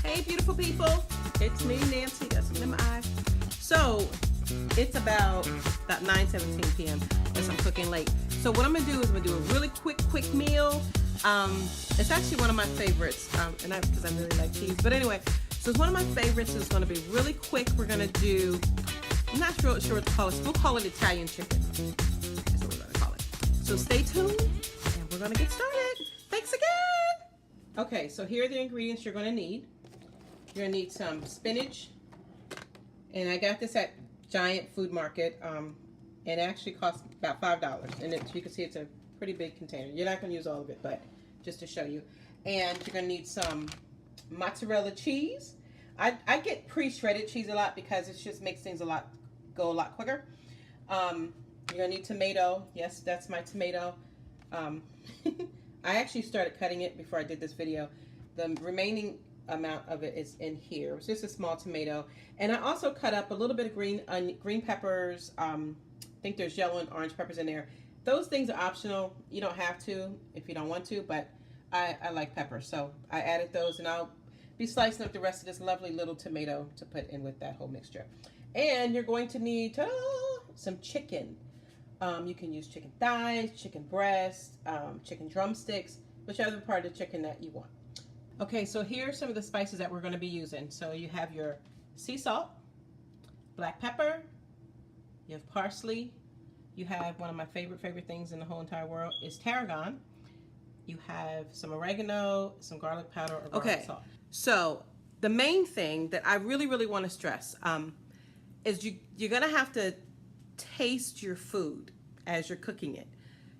Hey, beautiful people. It's me, Nancy. Got something in my eye. So, it's about 9:17 p.m. as I'm cooking late. So what I'm going to do is I'm going to do a really quick meal. It's actually one of my favorites, and because I really like cheese. But anyway, so it's one of my favorites. It's going to be really quick. We're going to do, I'm not sure what to call it. We'll call it Italian chicken. That's what we're going to call it. So stay tuned, and we're going to get started. Thanks again. Okay, so here are the ingredients you're going to need. You're going to need some spinach, and I got this at Giant Food Market. It actually costs about $5, and you can see it's a pretty big container. You're not going to use all of it, but just to show you. And you're going to need some mozzarella cheese. I get pre-shredded cheese a lot because it just makes things go a lot quicker. You're going to need tomato. Yes, that's my tomato. I actually started cutting it before I did this video. The remaining amount of it is in here. It's just a small tomato. And I also cut up a little bit of green peppers. I think there's yellow and orange peppers in there. Those things are optional. You don't have to if you don't want to, but I like peppers. So I added those, and I'll be slicing up the rest of this lovely little tomato to put in with that whole mixture. And you're going to need some chicken. You can use chicken thighs, chicken breast, chicken drumsticks, whichever part of the chicken that you want. Okay, so here's some of the spices that we're going to be using. So you have your sea salt, black pepper, you have parsley, you have one of my favorite things in the whole entire world is tarragon. You have some oregano, some garlic powder, or garlic salt. So the main thing that I really want to stress is you're going to have to taste your food as you're cooking it.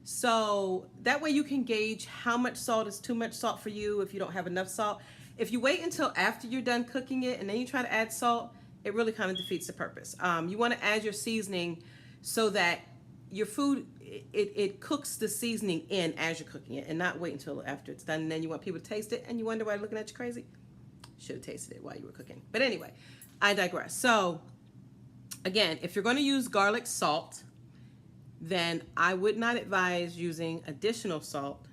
So that way you can gauge how much salt is too much salt for you if you don't have enough salt. If you wait until after you're done cooking it and then you try to add salt, it really kind of defeats the purpose. You want to add your seasoning so that your food, it cooks the seasoning in as you're cooking it and not wait until after it's done. And then you want people to taste it and you wonder why they're looking at you crazy. Should have tasted it while you were cooking. But anyway, I digress. So again, if you're going to use garlic salt, then I would not advise using additional salt.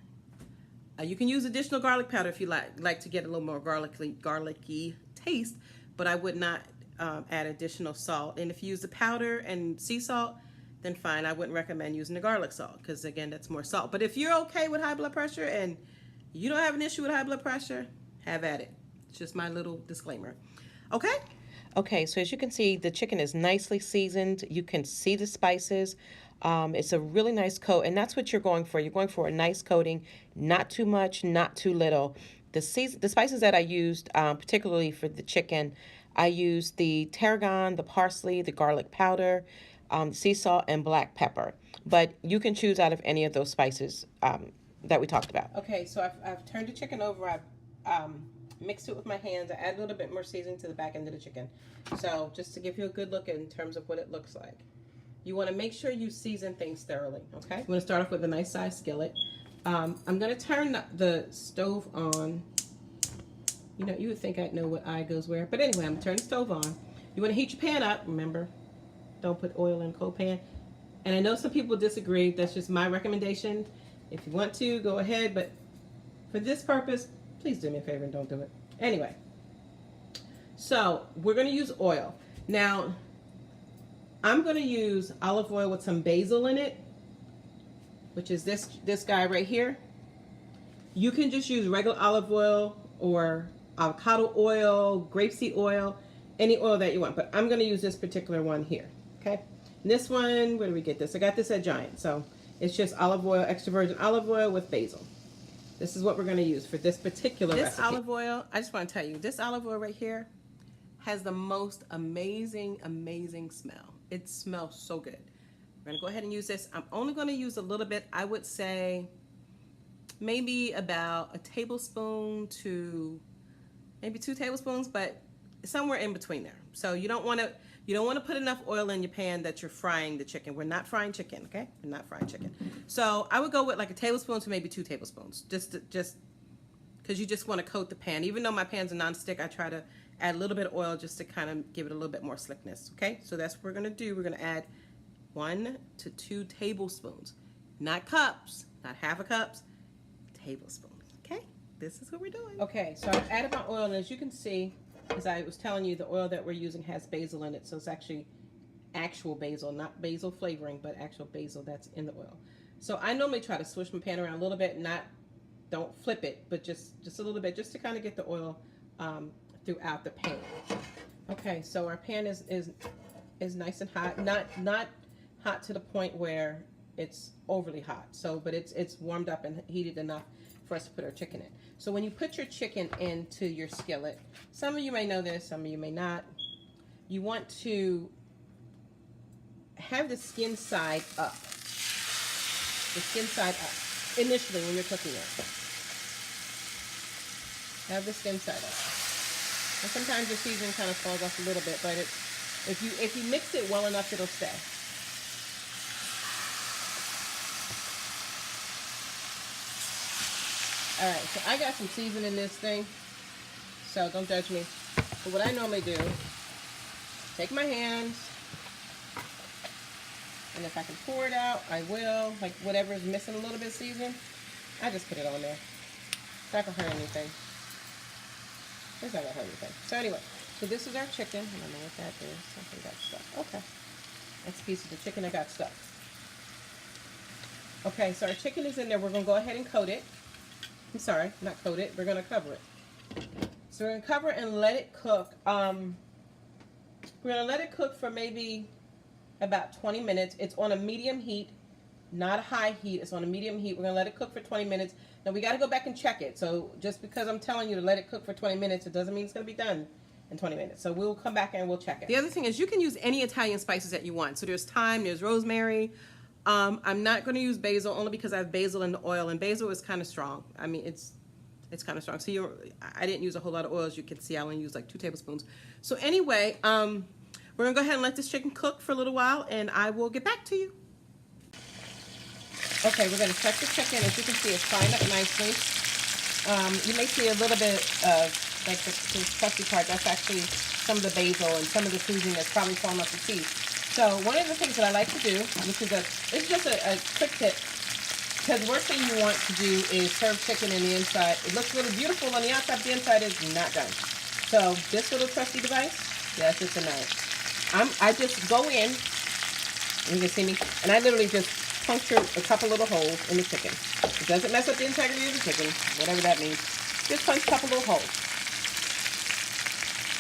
You can use additional garlic powder if you like to get a little more garlicky taste, but I would not add additional salt. And if you use the powder and sea salt, then fine. I wouldn't recommend using the garlic salt because, again, that's more salt. But if you're okay with high blood pressure and you don't have an issue with high blood pressure, have at it. It's just my little disclaimer. Okay? Okay, so as you can see, the chicken is nicely seasoned. You can see the spices. It's a really nice coat, and that's what you're going for. You're going for a nice coating, not too much, not too little. The spices that I used, particularly for the chicken, I used the tarragon, the parsley, the garlic powder, sea salt, and black pepper. But you can choose out of any of those spices that we talked about. Okay, so I've turned the chicken over. I've mixed it with my hands. I add a little bit more seasoning to the back end of the chicken. So just to give you a good look in terms of what it looks like. You want to make sure you season things thoroughly, okay? I'm going to start off with a nice size skillet. I'm going to turn the stove on. You know, you would think I'd know what eye goes where. But anyway, I'm going to turn the stove on. You want to heat your pan up. Remember, don't put oil in a cold pan. And I know some people disagree. That's just my recommendation. If you want to, go ahead. But for this purpose, please do me a favor and don't do it. Anyway, so we're going to use oil. Now, I'm going to use olive oil with some basil in it, which is this guy right here. You can just use regular olive oil or avocado oil, grapeseed oil, any oil that you want. But I'm going to use this particular one here, okay? And this one, where do we get this? I got this at Giant. So it's just olive oil, extra virgin olive oil with basil. This is what we're going to use for this particular recipe. This olive oil, I just want to tell you, this olive oil right here has the most amazing smell. It smells so good. We're going to go ahead and use this. I'm only going to use a little bit. I would say maybe about a tablespoon to maybe 2 tablespoons, but somewhere in between there. So you don't want to put enough oil in your pan that you're frying the chicken. We're not frying chicken, okay? We're not frying chicken. So I would go with like a tablespoon to maybe 2 tablespoons, just because you just want to coat the pan. Even though my pan's a non-stick, I try to add a little bit of oil just to kind of give it a little bit more slickness, okay? So that's what we're going to do. We're going to add 1 to 2 tablespoons. Not cups, not half a cups, tablespoons, okay? Okay, this is what we're doing. Okay, so I've added my oil, and as you can see, as I was telling you, the oil that we're using has basil in it, so it's actually actual basil, not basil flavoring, but actual basil that's in the oil. So I normally try to swish my pan around a little bit, don't flip it, but just a little bit, just to kind of get the oil throughout the pan. Okay, so our pan is nice and hot, not hot to the point where it's overly hot. So, but it's warmed up and heated enough for us to put our chicken in. So when you put your chicken into your skillet, some of you may know this, some of you may not. You want to have the skin side up. The skin side up initially when you're cooking it. Have the skin side up. And sometimes the seasoning kind of falls off a little bit, but if you mix it well enough, it'll stay. All right, so I got some seasoning in this thing, so don't judge me. But what I normally do, take my hands, and if I can pour it out, I will. Like whatever is missing a little bit of seasoning, I just put it on there. It's not gonna hurt anything. It's not gonna hurt anything. So anyway, so this is our chicken. I don't know what that is. Something got stuck. Okay, that's a piece of the chicken that got stuck. Okay, so our chicken is in there. We're gonna go ahead and coat it. I'm sorry, not coat it. We're gonna cover it. So we're gonna cover it and let it cook. We're gonna let it cook for maybe about 20 minutes. It's on a medium heat, not a high heat. It's on a medium heat. We're gonna let it cook for 20 minutes. Now we gotta go back and check it. So just because I'm telling you to let it cook for 20 minutes, it doesn't mean it's gonna be done in 20 minutes. So we'll come back and we'll check it. The other thing is you can use any Italian spices that you want. So there's thyme, there's rosemary. I'm not gonna use basil only because I have basil in the oil, and basil is kind of strong. I mean, it's kind of strong. So I didn't use a whole lot of oil, as you can see. I only used like 2 tablespoons. So anyway, we're gonna go ahead and let this chicken cook for a little while, and I will get back to you. Okay, we're gonna check the chicken. As you can see, it's frying up nicely. You may see a little bit of like the crusty part. That's actually some of the basil and some of the seasoning that's probably fallen off the piece. So one of the things that I like to do, which is it's just a quick tip, because the worst thing you want to do is serve chicken in the inside. It looks really beautiful on the outside, but the inside is not done. So this little trusty device, yes, it's a knife. I just go in, and you can see me, and I literally just puncture a couple little holes in the chicken. It doesn't mess up the integrity of the chicken, whatever that means. Just punch a couple little holes.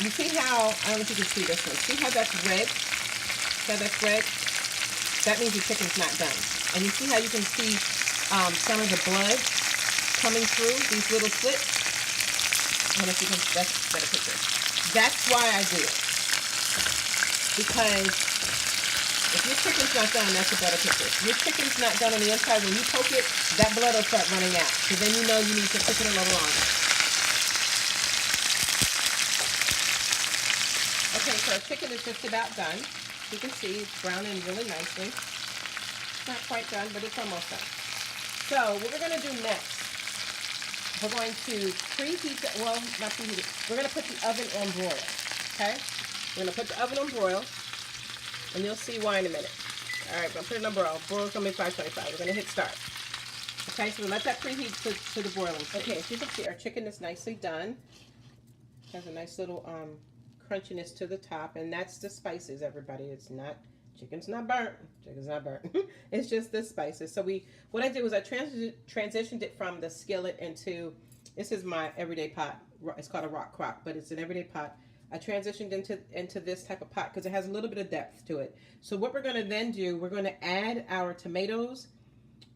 You see how, I don't know if you can see this one. See how that's red? See how that's red? That means your chicken's not done. And you see how you can see some of the blood coming through these little slits? I don't know if you can, that's a better picture. That's why I do it. Because if your chicken's not done, that's a better picture. If your chicken's not done on the inside, when you poke it, that blood will start running out. So then you know you need to cook it a little longer. Okay, so our chicken is just about done. You can see it's browning really nicely. It's not quite done, but it's almost done. So what we're going to do next, we're going to preheat the, well, not preheat it. We're going to put the oven on broil, okay? We're going to put the oven on broil, and you'll see why in a minute. All right, I'm going to put it on broil. Broil's going to be 525. We're going to hit start. Okay, so let that preheat to the boiling stage. Okay, as you can see, our chicken is nicely done. It has a nice little crunchiness to the top, and that's the spices, everybody. It's not, chicken's not burnt. Chicken's not burnt. It's just the spices. So what I did was I transitioned it from the skillet into, this is my everyday pot. It's called a rock crock, but it's an everyday pot. I transitioned into this type of pot because it has a little bit of depth to it. So what we're going to then do, we're going to add our tomatoes.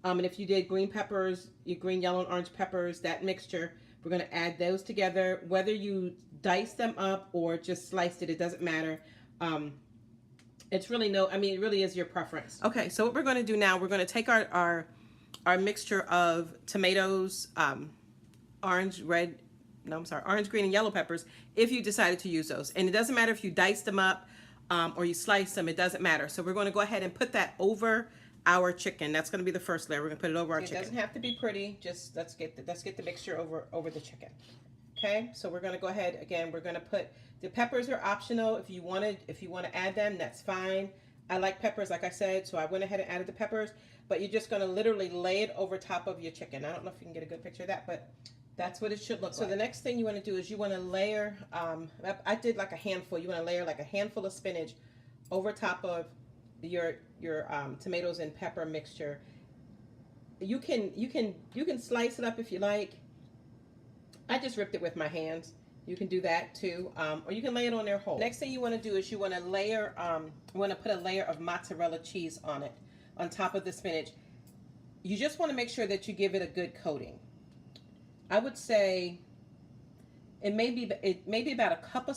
And if you did green peppers, your green, yellow, and orange peppers, that mixture, we're going to add those together. Whether you dice them up or just sliced it, it doesn't matter. It's really it really is your preference. Okay, so what we're going to do now, we're going to take our mixture of tomatoes, orange, green, and yellow peppers, if you decided to use those. And it doesn't matter if you dice them up or you slice them, it doesn't matter. So we're going to go ahead and put that over our chicken. That's going to be the first layer. We're going to put it over our chicken. It doesn't have to be pretty. Just let's get the mixture over the chicken. Okay, so we're going to go ahead again. We're going to put the peppers are optional. If you want to add them, that's fine. I like peppers, like I said, so I went ahead and added the peppers. But you're just going to literally lay it over top of your chicken. I don't know if you can get a good picture of that, but That's what it should look like. So the next thing you want to do is you want to layer, I did like a handful. You want to layer like a handful of spinach over top of your tomatoes and pepper mixture. You can slice it up if you like. I just ripped it with my hands. You can do that too, or you can lay it on there whole. Next thing you want to do is you want to layer, you want to put a layer of mozzarella cheese on it, on top of the spinach. You just want to make sure that you give it a good coating. I would say it may be about a cup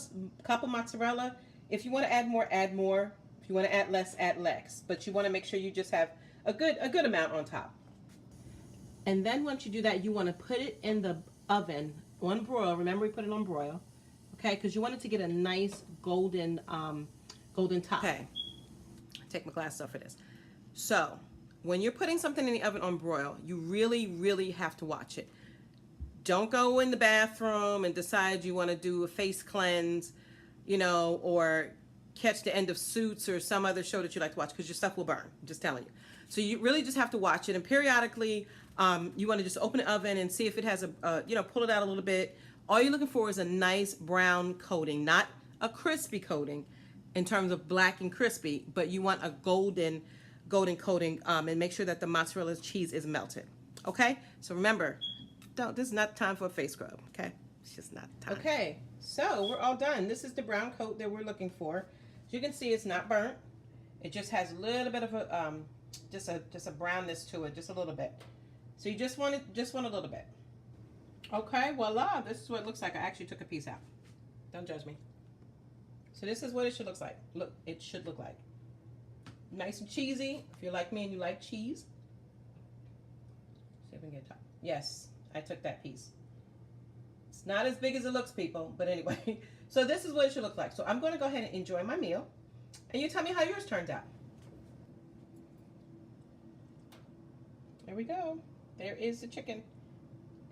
of mozzarella. If you want to add more, add more. If you want to add less, add less. But you want to make sure you just have a good amount on top. And then once you do that, you want to put it in the oven on broil. Remember, we put it on broil, okay? Because you want it to get a nice golden top. Okay, take my glasses off for this. So when you're putting something in the oven on broil, you really have to watch it. Don't go in the bathroom and decide you want to do a face cleanse, you know, or catch the end of Suits or some other show that you like to watch, because your stuff will burn. I'm just telling you. So you really just have to watch it, and periodically you want to just open the oven and see if it has pull it out a little bit. All you're looking for is a nice brown coating, not a crispy coating in terms of black and crispy, but you want a golden coating, and make sure that the mozzarella cheese is melted. Okay, so remember, this is not time for a face scrub. Okay, it's just not time. Okay, so we're all done. This is the brown coat that we're looking for. As you can see, it's not burnt. It just has a little bit of a just a brownness to it, just a little bit. So you just want a little bit. Okay, voila, this is what it looks like. I actually took a piece out. Don't judge me. So this is what it should look like. Look, it should look like. Nice and cheesy. If you're like me and you like cheese. See if we can get top. Yes, I took that piece. It's not as big as it looks, people, but anyway. So this is what it should look like. So I'm going to go ahead and enjoy my meal. And you tell me how yours turned out. There we go. There is the chicken.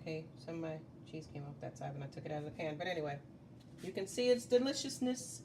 Okay, some of my cheese came off that side when I took it out of the pan. But anyway, you can see its deliciousness.